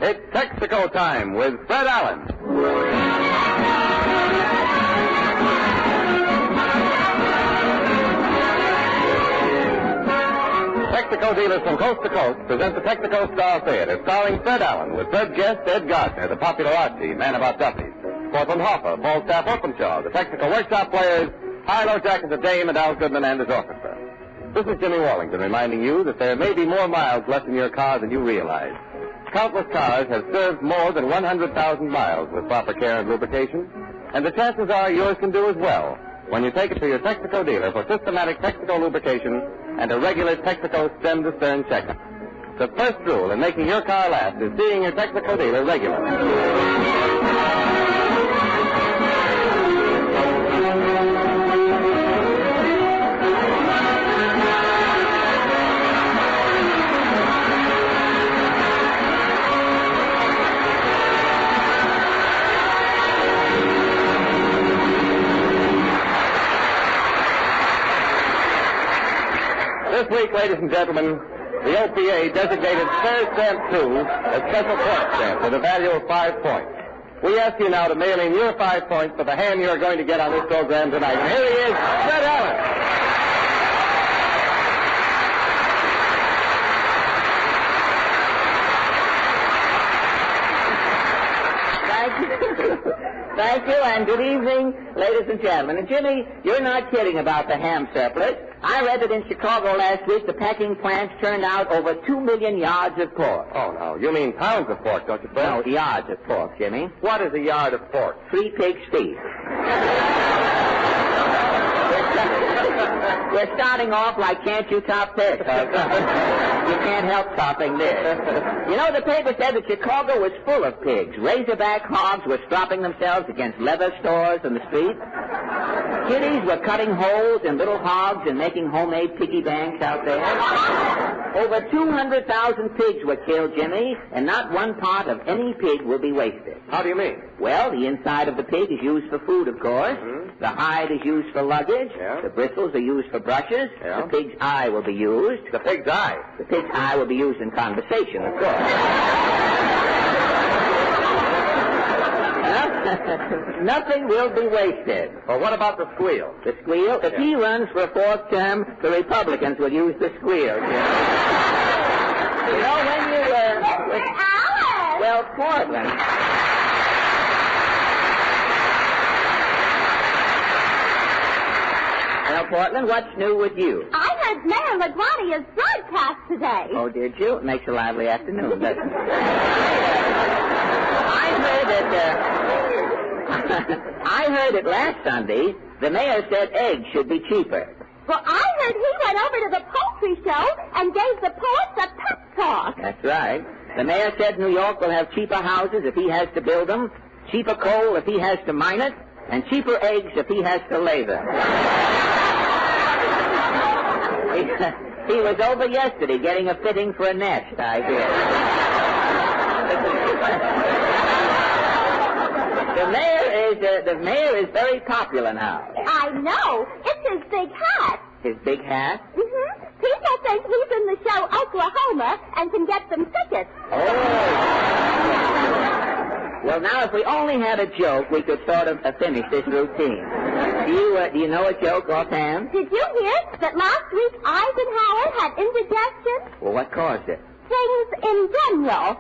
It's Texico time with Fred Allen. Texico dealers from coast to coast present the Texico Star Theater, starring Fred Allen, with Fred's guest Ed Gardner, the popular Archie, man about Duffy, Portland Hoffa, Falstaff Openshaw, the Texico Workshop Players, High-Low Jack and the Dame, and Al Goodman and his orchestra. This is Jimmy Wallington reminding you that there may be more miles left in your car than you realize. Countless cars have served more than 100,000 miles with proper care and lubrication, and the chances are yours can do as well when you take it to your Texico dealer for systematic Texico lubrication and a regular Texico stem-to-stern checkup. The first rule in making your car last is seeing your Texico dealer regularly. This week, ladies and gentlemen, the OPA designated Fair Stamp 2 a special point stamp with a value of 5 points. We ask you now to mail in your 5 points for the ham you are going to get on this program tonight. And here he is, Fred Allen. Thank you, and good evening, ladies and gentlemen. And Jimmy, you're not kidding about the ham surplus. I read that in Chicago last week the packing plants turned out over 2 million yards of pork. Oh, no. You mean pounds of pork, don't you, Fred? No, yards of pork, Jimmy. What is a yard of pork? 3 pigs' feet. We're starting off like Can't You Top This? You can't help topping this. You know, the paper said that Chicago was full of pigs. Razorback hogs were stropping themselves against leather stores in the street. Kiddies were cutting holes in little hogs and making homemade piggy banks out there. Over 200,000 pigs were killed, Jimmy, and not one part of any pig will be wasted. How do you mean? Well, the inside of the pig is used for food, of course. Mm-hmm. The hide is used for luggage. Yeah. The bristles are used for brushes. Yeah. The pig's eye will be used. The pig's eye? The pig's eye will be used in conversation, of course. Nothing will be wasted. Well, what about the squeal? The squeal? If he runs for a 4th term, the Republicans will use the squeal. You know, when you Alice! well, Portland. Well, Portland, what's new with you? I heard Mayor LaGuardia's broadcast today. Oh, did you? It makes a lively afternoon, doesn't it? I heard that last Sunday the mayor said eggs should be cheaper. Well, I heard he went over to the poultry show and gave the poets a pep talk. That's right. The mayor said New York will have cheaper houses if he has to build them, cheaper coal if he has to mine it, and cheaper eggs if he has to lay them. He was over yesterday getting a fitting for a nest, I guess. The mayor is very popular now. I know. It's his big hat. His big hat? Mm-hmm. People think he's in the show Oklahoma and can get them tickets. Oh. Well, now, if we only had a joke, we could sort of finish this routine. Do you know a joke offhand? Did you hear that last week Eisenhower had indigestion? Well, what caused it? Things in general.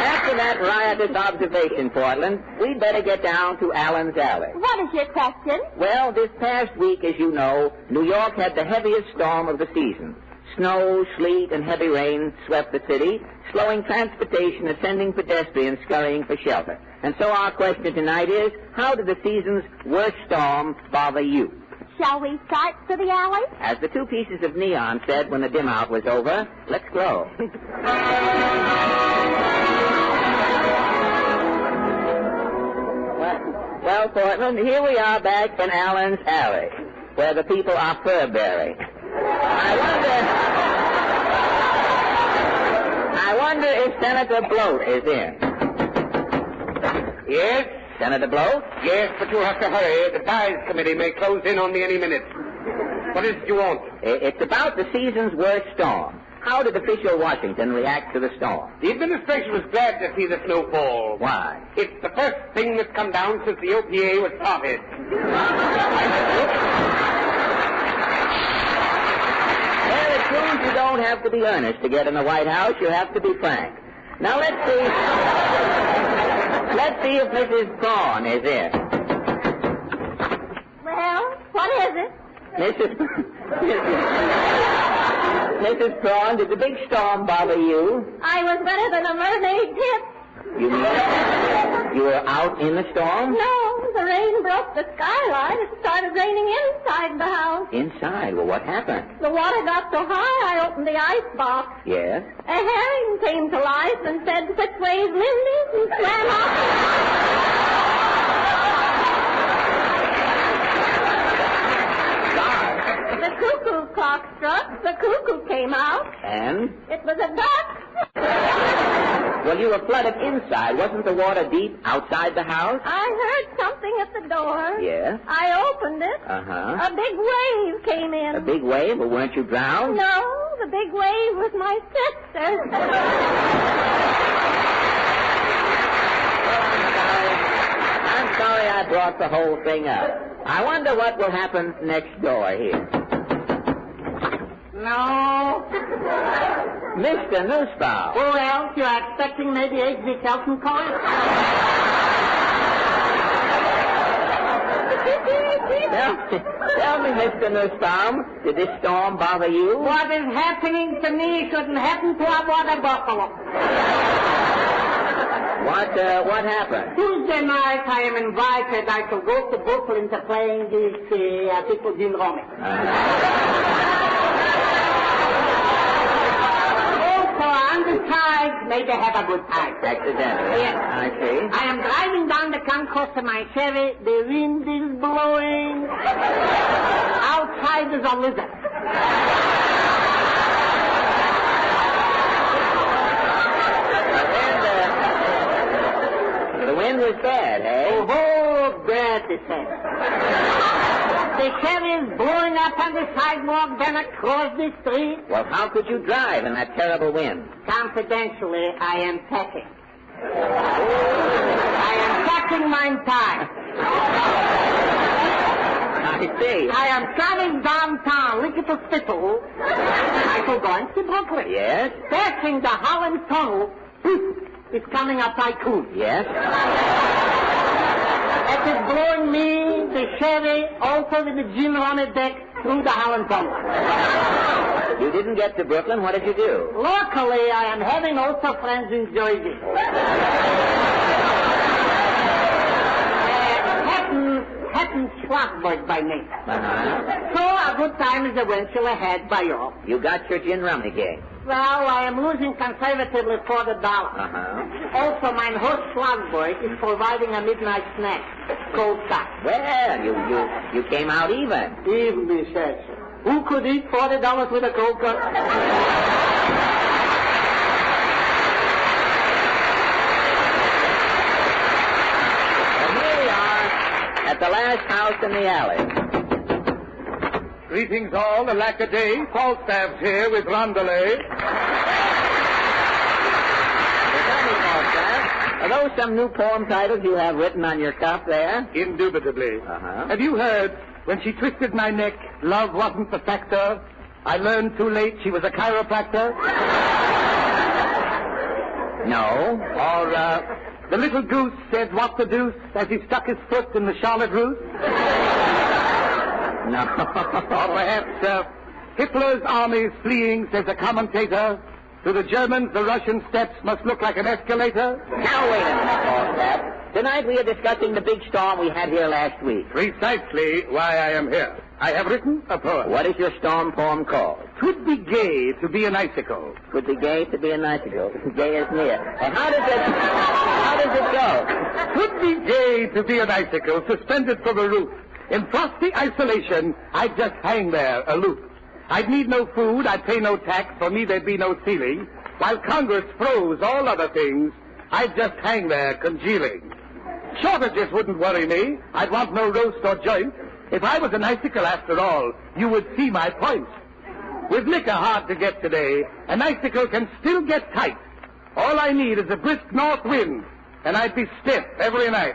After that riotous observation, Portland, we'd better get down to Allen's Alley. What is your question? Well, this past week, as you know, New York had the heaviest storm of the season. Snow, sleet, and heavy rain swept the city, slowing transportation and sending pedestrians scurrying for shelter. And so our question tonight is, how did the season's worst storm bother you? Shall we start for the alley? As the 2 pieces of neon said when the dim out was over, let's go. Well, Portland, here we are back in Allen's Alley, where the people are fur-bearing. I wonder if Senator Bloat is in. Yes, Senator Blow? Yes, but you'll have to hurry. The dies committee may close in on me any minute. What is it you want? It's about the season's worst storm. How did official Washington react to the storm? The administration was glad to see the snowfall. Why? It's the first thing that's come down since the OPA was started. Well, it proves you don't have to be earnest to get in the White House. You have to be frank. Now, let's see. Let's see if Mrs. Braun is in. Well, what is it? Mrs. Braun, did the big storm bother you? I was better than a mermaid tip. You mean you were out in the storm? No, the rain broke the skylight. It started raining inside the house. Inside? Well, what happened? The water got so high, I opened the ice box. Yes? A herring came to life and said, "Which way's Lindy's?" and swam off. The cuckoo clock struck. The cuckoo came out. And? It was a duck. Well, you were flooded inside. Wasn't the water deep outside the house? I heard something at the door. Yes? I opened it. Uh-huh. A big wave came in. A big wave? But weren't you drowned? No, the big wave was my sister. I'm sorry I brought the whole thing up. I wonder what will happen next door here. No. Mr. Nussbaum. Who else? You are expecting maybe H.G. Kelton calling? Tell me, Mr. Nussbaum, did this storm bother you? What is happening to me shouldn't happen to a water buffalo. What happened? Tuesday night I am invited. I shall go to Brooklyn to playing this people Jim Romy. Undecided, maybe have a good time. Accidentally. Yes. I see. I am driving down the concourse in my Chevy. The wind is blowing. Outside is a lizard. The wind was bad, eh? Oh, bad, they said. The Chevy is blowing up on the sidewalk, then across the street. Well, how could you drive in that terrible wind? Confidentially, I am packing. I am packing my time. I see. I am traveling downtown, looking for Spittle. I shall go into Brooklyn. Yes? Passing the Holland Tunnel, it's coming a tycoon. Yes? It is blowing me, the Chevy, also with the gin on the deck through the Holland Tunnel. You didn't get to Brooklyn. What did you do? Locally, I am having also friends in Jersey. Captain Schwartzberg by name. Uh-huh. So a good time is eventually had by all. You got your gin rummy game. Well, I am losing conservatively $40. Uh-huh. Also, my host Schwartzberg is providing a midnight snack, cold stock. Well, you came out even. Even be said. Who could eat $40 with a cold cut? At the last house in the alley. Greetings all, alack a day. Falstaff's here with Rondelay. Tell me, Falstaff, are those some new poem titles you have written on your cuff there? Indubitably. Uh-huh. Have you heard, when she twisted my neck, love wasn't the factor? I learned too late she was a chiropractor? No. Or, the little goose said what the deuce as he stuck his foot in the Charlotte Russe? No. Or perhaps, Hitler's army is fleeing, says a commentator. To the Germans, the Russian steps must look like an escalator. Now, wait a minute, Falstaff. Tonight we are discussing the big storm we had here last week. Precisely why I am here. I have written a poem. What is your storm poem called? 'Twould be gay to be an icicle. Would be gay to be an icicle. Gay is near. And how does it go? 'Twould be gay to be an icicle suspended from a roof. In frosty isolation, I'd just hang there aloof. I'd need no food, I'd pay no tax, for me there'd be no ceiling. While Congress froze all other things, I'd just hang there congealing. Shortages wouldn't worry me. I'd want no roast or joint. If I was an icicle after all, you would see my point. With liquor hard to get today, an icicle can still get tight. All I need is a brisk north wind, and I'd be stiff every night.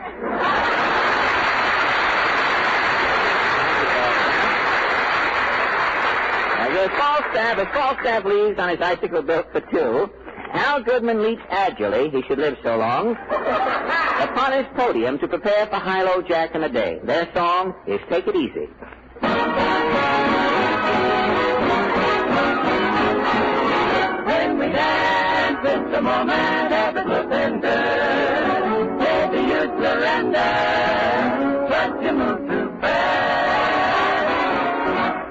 As Falstaff leaves on his icicle built for two, Al Goodman leaps agilely, he should live so long, upon his podium to prepare for High-Low Jack and a Day. Their song is Take It Easy. When we dance, it's the moment everything good. Baby, you surrender, but you move too fast.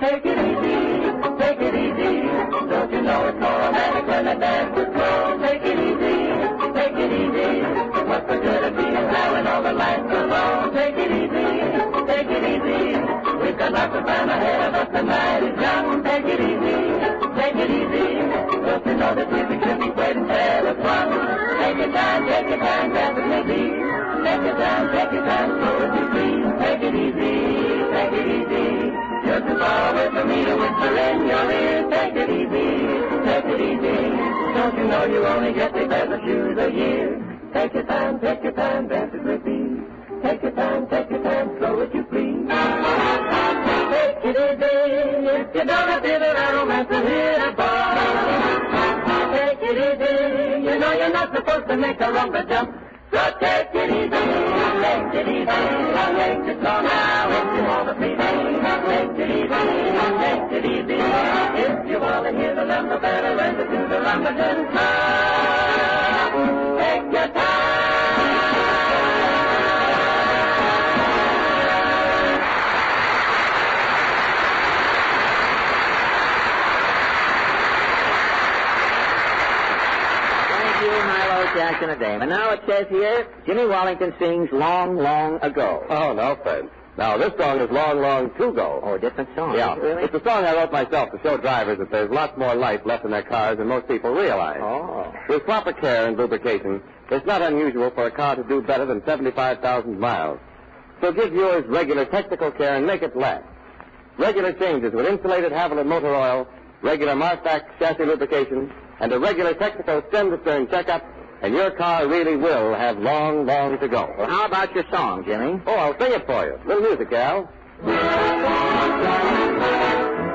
Take it easy. Take it easy, don't you know it's more romantic when the dance is slow? Take it easy, what's the good of being high when all the lights are low? Take it easy, we've got lots of time ahead of us, the night is young. Take it easy, don't you know that music should be played instead of fun? Take your time, dance with me, please. Take your time, slow as you please. Take it easy. Just as far away from me to whisper in your ear. Take it easy. Don't you know you only get the best of shoes a year? Take your time, dance it with me. Take your time, slow as you please. Take it easy, if you don't feel it, I romance to hear the bar. Take it easy, you know you're not supposed to make a rumba jump. So take it easy, I'll make it so now if you want to see me. Take it easy, if you want to hear the number better, render to the rumba jump. Take your time. Jack and a Dame. And now it says here, Jimmy Wallington sings Long, Long Ago. Oh, no, Fred. Now, this song is Long, Long To Go. Oh, a different song. Yeah. Really? It's a song I wrote myself to show drivers that there's lots more life left in their cars than most people realize. Oh. With proper care and lubrication, it's not unusual for a car to do better than 75,000 miles. So give yours regular technical care and make it last. Regular changes with insulated Haviland motor oil, regular Marfax chassis lubrication, and a regular technical stem-to-stern checkup, and your car really will have long, long to go. Well, how about your song, Jimmy? Oh, I'll sing it for you. Little music, Al.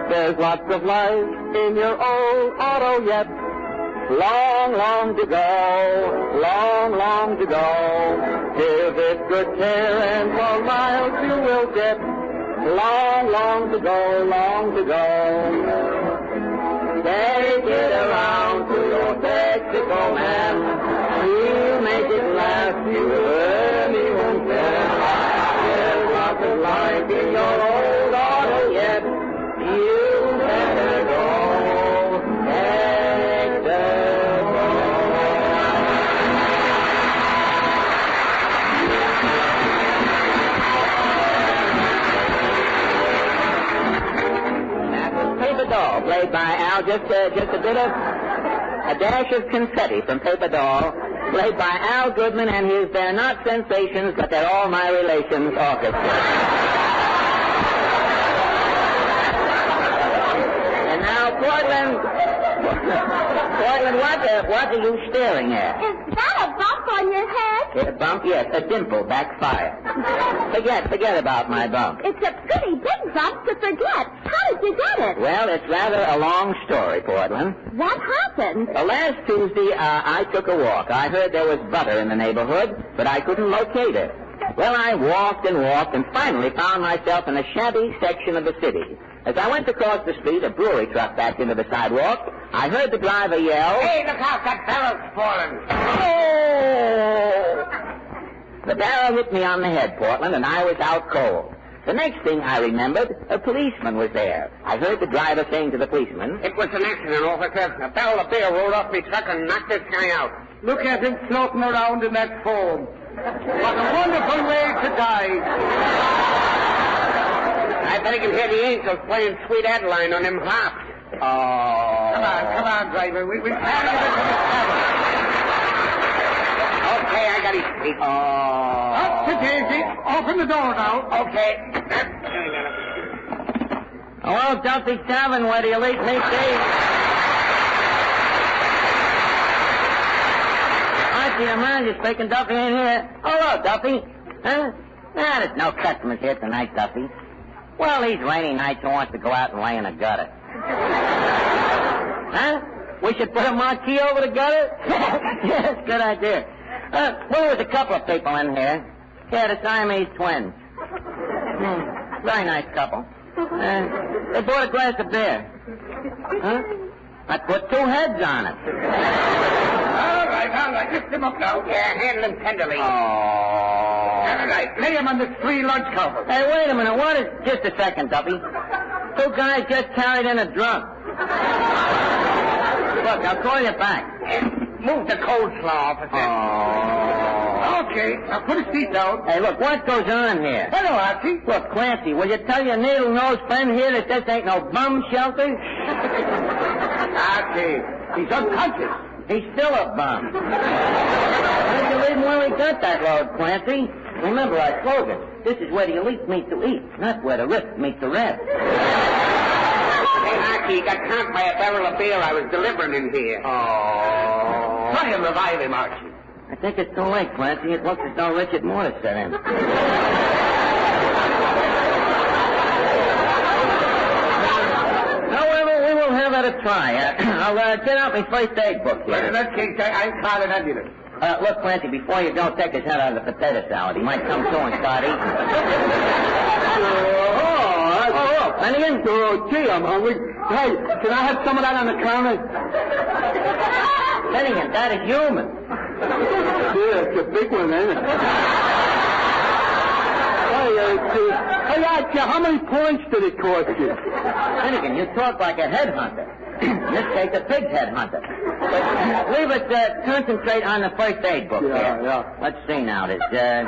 There's lots of life in your old auto yet. Long, long to go. Long, long to go. Give it good care and for miles you will get. Long, long to go. Long to go. Take it around to your Texico man. We'll make it last you anyone can. There's lots of life in your old auto yet. You better go. Texico. That was Paper Doll, played by Al. Just a bit of a dash of confetti from Paper Doll, played by Al Goodman and his They're Not Sensations, but They're All My Relations orchestra. And now, Portland, what are you staring at? Is that a bump on your head? A bump? Yes, a dimple backfired. Forget about my bump. It's a pretty big bump to forget. How did you get it? Well, it's rather a long story, Portland. What happened? Last Tuesday, I took a walk. I heard there was butter in the neighborhood, but I couldn't locate it. Well, I walked and finally found myself in a shabby section of the city. As I went across the street, a brewery truck backed into the sidewalk. I heard the driver yell, Hey, look out, that barrel's falling. "Oh!" The barrel hit me on the head, Portland, and I was out cold. The next thing I remembered, a policeman was there. I heard the driver saying to the policeman, It was an accident, officer. A barrel of beer rolled off me truck and knocked this guy out. Look at him floating around in that foam. What a wonderful way to die. I bet he can hear the angels playing Sweet Adeline on them harps. "Oh." Come on, driver. We'll carry you to the tavern. Okay, I got his feet. "Oh." Up to Okay. Open the door now. Okay. Hello, Duffy Tavern, where the elite meet Dave. Archie, the manager speaking. Duffy ain't here. Hello, Duffy. Huh? There's no customers here tonight, Duffy. Well, these rainy nights, who wants to go out and lay in a gutter? Huh? We should put a marquee over the gutter? Yes, good idea. There was a couple of people in here. Yeah, the Siamese twins. Very nice couple. They bought a glass of beer. Huh? I put 2 heads on it. All right. Lift him up now. Yeah, handle him tenderly. All right, lay him on the 3 lunch counters. Hey, wait a minute. What is... Just a second, Duffy. 2 guys just carried in a drunk. Look, I'll call you back. Move the coleslaw, officer. Oh. Okay, now put his feet down. Hey, look, what goes on here? Hello, Archie. Look, Clancy, will you tell your needle-nosed friend here that this ain't no bum shelter? Archie, he's unconscious. He's still a bum. Why did you leave him where we got that load, Clancy? Remember our slogan. This is where the elite meet to eat, not where the rich meet to rest. Hey, Archie, you got caught by a barrel of beer I was delivering in here. Oh. Try and revive him, Archie. I think it's too late, Clancy. It looks as though Richard Morris set in. However, we will have it a try. I'll get out my first aid book here. Well, in that case, I'm calling ambulance. Look, Clancy, before you go, take his head out of the potato salad. He might come to and start eating. Flanagan? Oh, gee, I'm hungry. Hey, can I have some of that on the counter? Flanagan, that is human. Yeah, it's a big one, ain't it? Hey, Archie, how many points did it cost you? Flanagan, you talk like a headhunter. In this case, a pig headhunter. But leave us concentrate on the first aid book here. Yeah. Let's see now. There's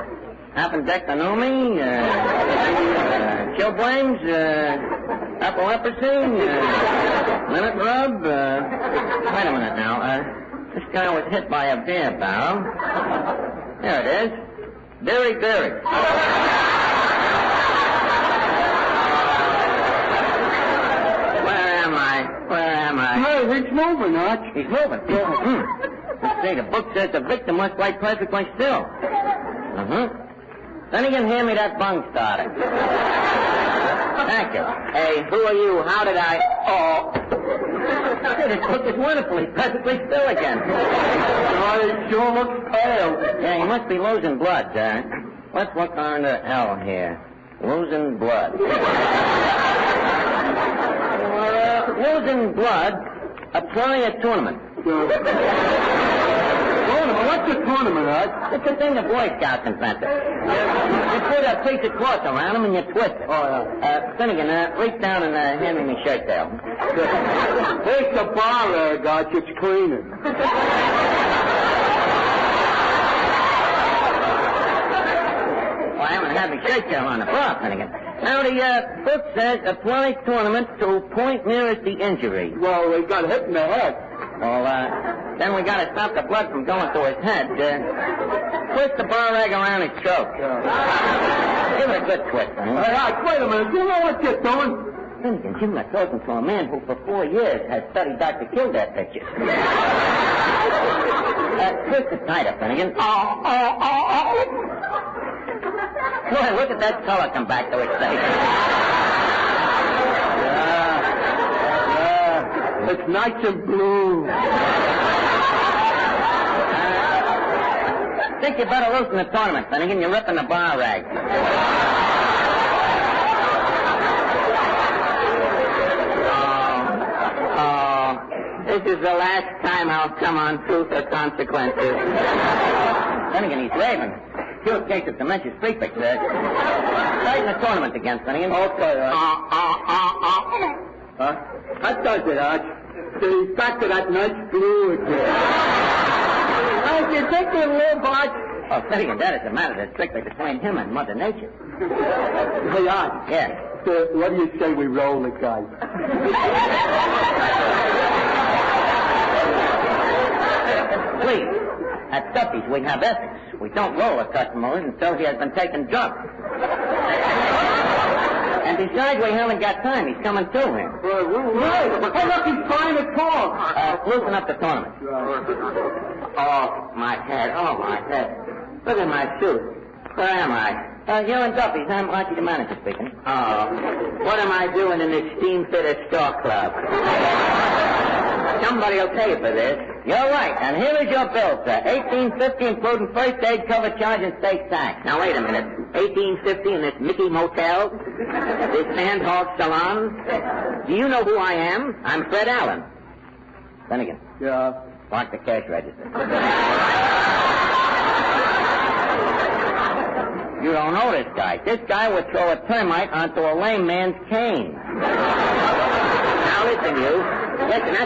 appendectomy, chilblains, epilepsy, minute rub. Wait a minute now. This guy was hit by a beer barrel. There it is. Beery. Where am I? Hey, he's moving, Arch. He's moving. Let's see, the book says the victim must lie perfectly still. Then again, hand me that bung starter. Thank you. Hey, who are you? How did I... Oh. Hey, this book is wonderfully perfectly still again. Oh, he sure looks pale. Yeah, he must be losing blood. Let's look under L here. Losing blood. Losing blood, apply a tournament. Tournament? What's a tournament, Arch? It's a thing the Boy Scouts invented. You put a piece of cloth around them and you twist it. Oh, yeah. Finnegan, reach down and hand me my shirt tail. Here's the bar rag, Arch. It's cleaning. Well, I haven't had my shirt tail on the bar, Finnegan. Now, the book says apply tournament to point nearest the injury. Well, he got hit in the head. Well, then we got to stop the blood from going to his head. Twist the bar rag around his throat. Give it a good twist, Finnegan. Hey, Arch, wait a minute. You know what you're doing? Finnegan, you're not talking to a man who for 4 years has studied Dr. Kildare pictures. Twist it tighter, Finnegan. Boy, look at that color come back to its face. Yeah. It's nice and blue. I think you better loosen the tournament, Finnegan. You're ripping the bar rag. This is the last time I'll come on Truth or Consequences. Finnegan, he's raving. Acute case of dementia prefix, tighten the tournament again, Finnegan. Okay, Arch. Huh? That does it, Arch. See, back to that nice blue again. Arch, you think you live, Arch? Oh, Finnegan, that is a matter that's strictly between him and Mother Nature. Hey, Arch. Yeah. What do you say we roll the guy? Please. At Duffy's, we have ethics. We don't roll a customer until he has been taken drunk. And besides, we haven't got time. He's coming to him. Right. Oh, look, he's trying to talk. Loosen up the tournament. Oh, my head. Oh, my head. Look at my suit. Where am I? You're in Duffy's. I'm Archie, the manager, speaking. Oh, what am I doing in this steam-fitter store club? Somebody will pay for this. You're right, and here is your bill, sir. $18.50, including first aid, cover charge, and state tax. Now, wait a minute. $18.50 in this Mickey Motel? This Sandhog Salon? Do you know who I am? I'm Fred Allen. Finnegan. Yeah. Mark the cash register. You don't know this guy. This guy would throw a termite onto a lame man's cane. Now listen, you. Listen,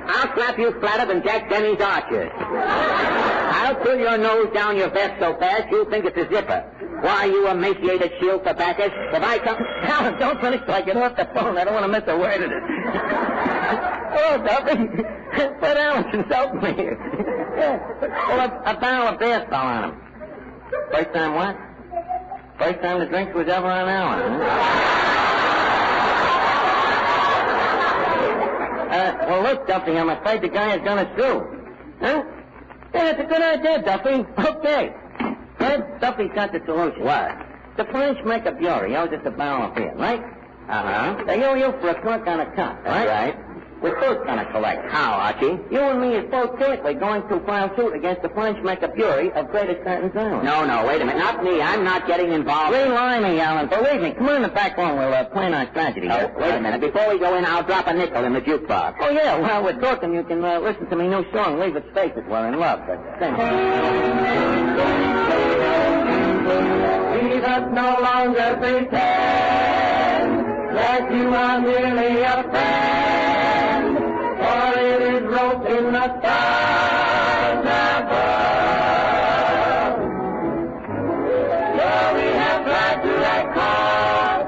I'll slap you flatter than Jack Denny's archers. I'll pull your nose down your vest so fast you'll think it's a zipper. Why, you emaciated shield for Bacchus? If I come... Alan, don't finish till I get off the phone. I don't want to miss a word of it. Oh, Duffy. Fred Allen's insulting me here. Well, a barrel of beer fell on him. First time what? First time the drinks was ever on Allen, huh? Well, look, Duffy, I'm afraid the guy is going to sue. Huh? Yeah, it's a good idea, Duffy. Okay. Fred, Duffy's got the solution. What? The French make a bureau. He owes us a barrel of beer, right? Uh-huh. They owe you for a clerk on a cut, right? Right. We're both going to collect. How, Archie? You and me is both jointly going to file suit against the French Macabury of Greater Stanton's Island. No, wait a minute. Not me. I'm not getting involved. Rely me, Alan. Believe me. Come on in the back room. We'll plan our strategy. Oh, wait a minute. Before we go in, I'll drop a nickel in the jukebox. Oh, yeah. While we're talking, you can listen to me new song, Leave It Space It. We're in love. But let us no longer pretend that you are merely a friend, for it is wrote in the stars above. So we have tried to record.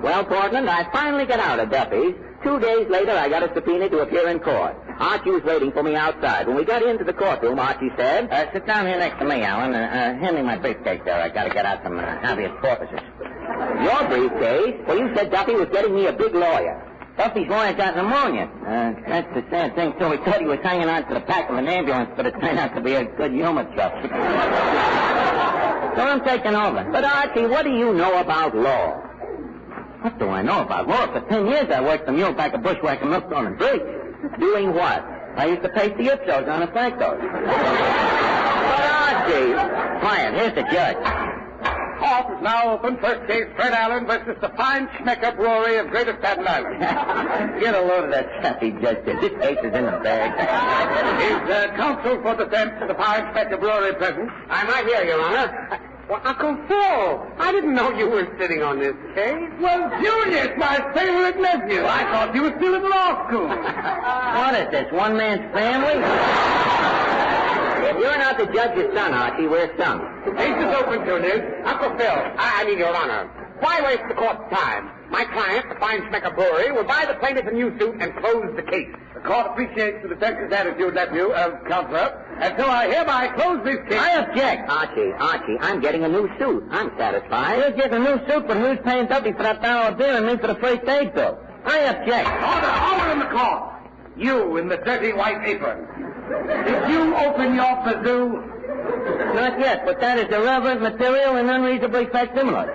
Well, Portland, I finally got out of Duffy's. 2 days later, I got a subpoena to appear in court. Archie was waiting for me outside. When we got into the courtroom, Archie said, sit down here next to me, Alan. Hand me my briefcase there. I got to get out some habeas corpuses. Your briefcase? Well, you said Duffy was getting me a big lawyer. Duffy's lawyer got pneumonia. That's the sad thing, too. He thought he was hanging on to the back of an ambulance, but it turned out to be a good humor truck. So I'm taking over. But, Archie, what do you know about law? What do I know about law? For 10 years I worked the mule back of Bushwhack and Milkstone and Bridge. Doing what? I used to paste the ipsos on the Francos. But, Archie... Quiet, here's the judge. Court is now open. First case, Fred Allen versus the Fine Schmecker Brewery of Greater Staten Island. Get a load of that stuff he just did. This case is in the bag. Is counsel for defense of the Fine Schmecker Brewery present? I'm right here, Your Honor. Well, Uncle Phil, I didn't know you were sitting on this case. Well, Julius, my favorite nephew. I thought you were still in law school. What is this, one man's family? If you're not the judge's son, Archie, we're sons. Case is open, Julius. Uncle Phil, I need Your Honor. Why waste the court's time? My client, the Fine Schmecker Brewery, will buy the plaintiff a new suit and close the case. The court appreciates the defense's attitude, nephew, Counselor, and so I hereby close this case. I object. Archie, I'm getting a new suit. I'm satisfied. You're getting a new suit, but who's paying Duffy for that barrel of beer and me for the first aid bill? I object. Order in the court. You in the dirty white apron. Did you open your bazoo? Not yet, but that is irreverent material and unreasonably facsimile.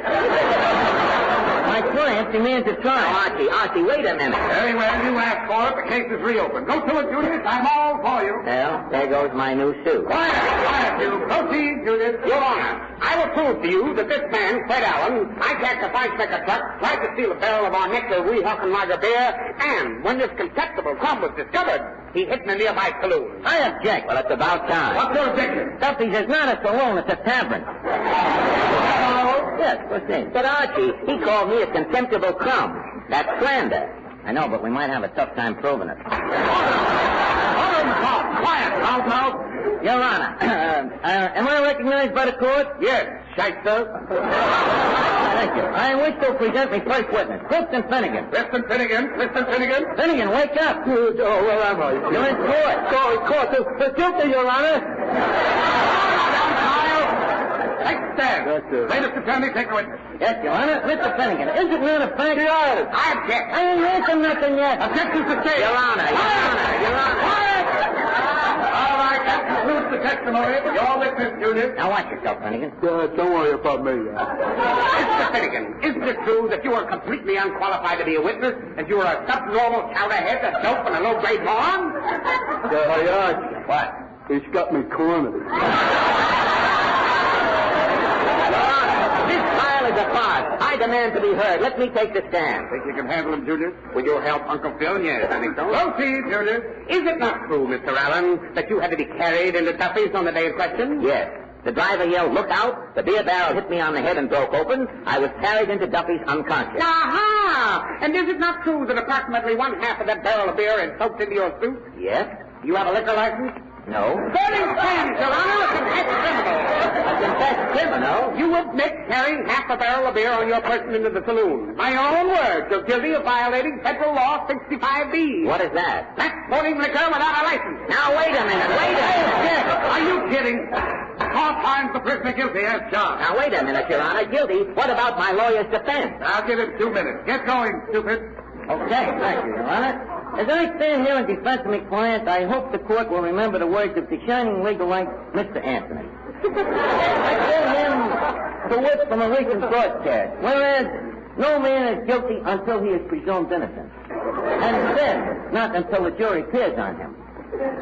My client demands a trial. Archie, wait a minute. Very well, you asked for it. The case is reopened. Go to it, Julius. I'm all for you. Well, there goes my new suit. Quiet, you. Proceed, Julius. Your Honor, I will prove to you that this man, Fred Allen, hijacked a Fine Schmecker truck, tried to steal a barrel of our Nectar Weehawken Lager beer, and when this contemptible crumb was discovered, he hit in a nearby saloon. I object. Well, it's about time. What's your objection? Duffy's is not a saloon, it's a tavern. Yes, proceed. But Archie, he called me a contemptible crumb. That's slander. I know, but we might have a tough time proving it. Quiet, loudmouth. Your Honor, am I recognized by the court? Yes, shyster. Thank you. I wish to present my first witness, Clifton Finnegan. Clifton Finnegan. Finnegan, wake up. Oh, where am I? You're in court. Court. Guilty, Your Honor. Take a stand. Yes, sir. Plaintiff's attorney, take a witness. Yes, Your Honor. Mr. Finnegan, is it not a fact? Yes. I object. I ain't heard nothing yet. Objection sustained. Your Honor, Your Honor, Your Honor. All right, that concludes the testimony. Your witness, Junior. Now watch yourself, Finnegan. Don't worry about me. Mr. Finnegan, isn't it true that you are completely unqualified to be a witness, and you are a subnormal chowderhead, a dope, and a low-grade moron? What? He's got me cornered. Your Honor, this trial is a farce. I demand to be heard. Let me take the stand. Think you can handle him, Junior? Will you help Uncle Phil? Yes, I think so. Proceed, Junior. Is it not true, Mr. Allen, that you had to be carried into Duffy's on the day of question? Yes. The driver yelled, "Look out!" The beer barrel hit me on the head and broke open. I was carried into Duffy's unconscious. Aha! And is it not true that approximately one half of that barrel of beer is soaked into your suit? Yes? Do you have a liquor license? No. Burning stands, Your Honor, a confessed criminal. A confessed criminal? You admit carrying half a barrel of beer on your person into the saloon. My own words, you're guilty of violating Federal Law 65B. What is that? Transporting liquor without a license. Now, wait a minute. Are you kidding? Court finds the prisoner guilty as charged. Now, wait a minute, Your Honor. Guilty? What about my lawyer's defense? I'll give him 2 minutes. Get going, stupid. Okay, thank you, Your Honor. As I stand here in defense of my client, I hope the court will remember the words of the shining legal light, Mr. Anthony. I quote him the words from a recent broadcast, whereas no man is guilty until he is presumed innocent. And then, not until the jury appears on him.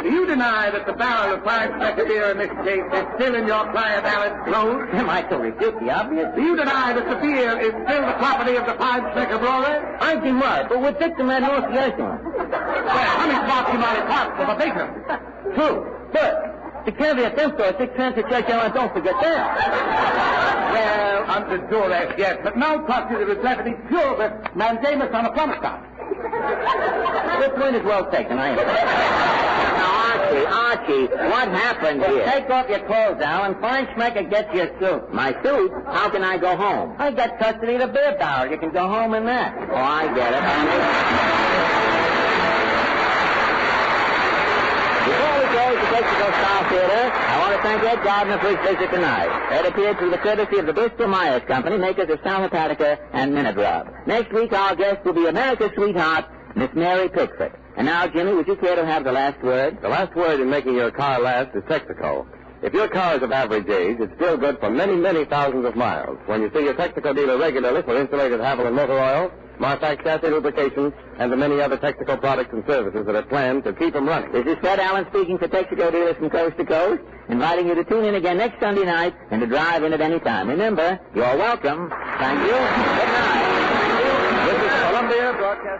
Do you deny that the barrel of fine Sprecher beer in this case is still in your client Allen's clothes? Am I to refute the obvious? Do you deny that the beer is still the property of the fine Sprecher brewer? I deny, but with victim had no association. Well, honey spots you might have parts of a victim. True, but the caveat emptor, 6 cents a church, don't forget that. Well, under duress, yes, but no prosecutor is left to be pure of mandamus on a promise stop. The point is well taken, I understand. Now, Archie, what happened here? Take off your clothes, Alan. Feinschmecker gets your suit. My suit? How can I go home? I got custody of the beer barrel. You can go home in that. Oh, I get it. Before we close the Texico Star Theater, I want to thank Ed Gardner for his visit tonight. Ed appeared through the courtesy of the Bristol-Myers Company, makers of Sal Hepatica and Minute Rub. Next week, our guest will be America's sweetheart, Miss Mary Pickford. And now, Jimmy, would you care to have the last word? The last word in making your car last is Texico. If your car is of average age, it's still good for many, many thousands of miles. When you see your Texico dealer regularly for insulated Havel and motor oil, Martax chassis lubrication, and the many other Texico products and services that are planned to keep them running. This is Fred Allen speaking for Texico dealers from coast to coast, inviting you to tune in again next Sunday night and to drive in at any time. Remember, you're welcome. Thank you. Good night. This is Columbia Broadcast.